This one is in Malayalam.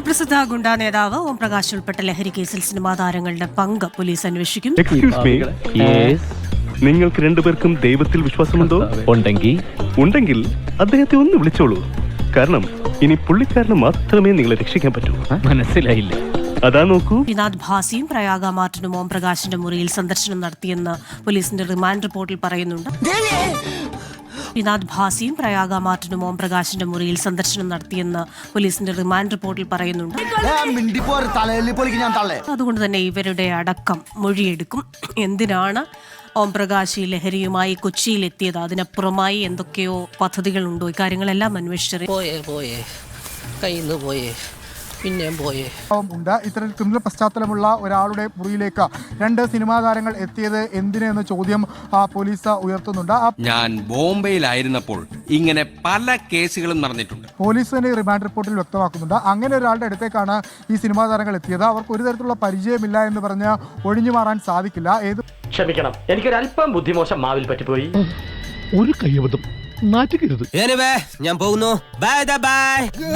കുപ്രസിദ്ധ ഗുണ്ടാ നേതാവ് ഓം പ്രകാശ് ഉൾപ്പെട്ട ലഹരി കേസിൽ സിനിമാ താരങ്ങളുടെ പങ്ക് പോലീസ് അന്വേഷിക്കും. നിങ്ങൾക്ക് രണ്ടുപേർക്കും ദൈവത്തിൽ വിശ്വാസമുണ്ടോ? ഉണ്ടെങ്കിൽ അദ്ദേഹത്തെ ഒന്ന് വിളിച്ചോളൂ. കാരണം ഇനി പുള്ളിക്കാരന് മാത്രമേ നിങ്ങളെ രക്ഷിക്കാൻ പറ്റൂ. മനസ്സിലായില്ല. അതാ നോക്കൂ. വിനാഥ് ഭാസിയും പ്രയാഗ മാർട്ടിനും ഓം പ്രകാശിന്റെ മുറിയിൽ സന്ദർശനം നടത്തിയെന്ന് പോലീസിന്റെ റിമാൻഡ് റിപ്പോർട്ടിൽ പറയുന്നുണ്ട്. വിനാഥ് ഭാസിയും പ്രയാഗ മാർട്ടിനും ഓം പ്രകാശിന്റെ മുറിയിൽ സന്ദർശനം നടത്തിയെന്ന് പോലീസിന്റെ റിമാൻഡ് റിപ്പോർട്ടിൽ പറയുന്നുണ്ട്. അതുകൊണ്ട് തന്നെ ഇവരുടെ അടക്കം മൊഴിയെടുക്കും. എന്തിനാണ് ഓം പ്രകാശ് ലഹരിയുമായി കൊച്ചിയിലെത്തിയത്, അതിനപ്പുറമായി എന്തൊക്കെയോ പദ്ധതികളുണ്ടോ, ഇക്കാര്യങ്ങളെല്ലാം അന്വേഷിച്ചറിയാം. ഉണ്ട്. ഇത്തരത്തിൽ ക്രിമിനൽ പശ്ചാത്തലമുള്ള ഒരാളുടെ മുറിയിലേക്ക് രണ്ട് സിനിമാ താരങ്ങൾ എത്തിയത് എന്തിനെന്ന ചോദ്യം പോലീസ് ഉയർത്തുന്നുണ്ട്. ഞാൻ ബോംബെയിലായിരുന്നപ്പോൾ ഇങ്ങനെ പല കേസുകളും നടന്നിട്ടുണ്ട്. പോലീസ് തന്നെ റിമാൻഡ് റിപ്പോർട്ടിൽ വ്യക്തമാക്കുന്നുണ്ട്. അങ്ങനെ ഒരാളുടെ അടുത്തേക്കാണ് ഈ സിനിമാ താരങ്ങൾ എത്തിയത്. അവർക്ക് ഒരു തരത്തിലുള്ള പരിചയമില്ല എന്ന് പറഞ്ഞ് ഒഴിഞ്ഞു മാറാൻ സാധിക്കില്ല. ക്ഷമിക്കണം, എനിക്കൊരല്പം ബുദ്ധിമോശം മാവിൽ പറ്റിപ്പോയി. ഒരു കൈയബദ്ധം നാറ്റുകരുത്. ഞാൻ പോകുന്നു. ബൈ.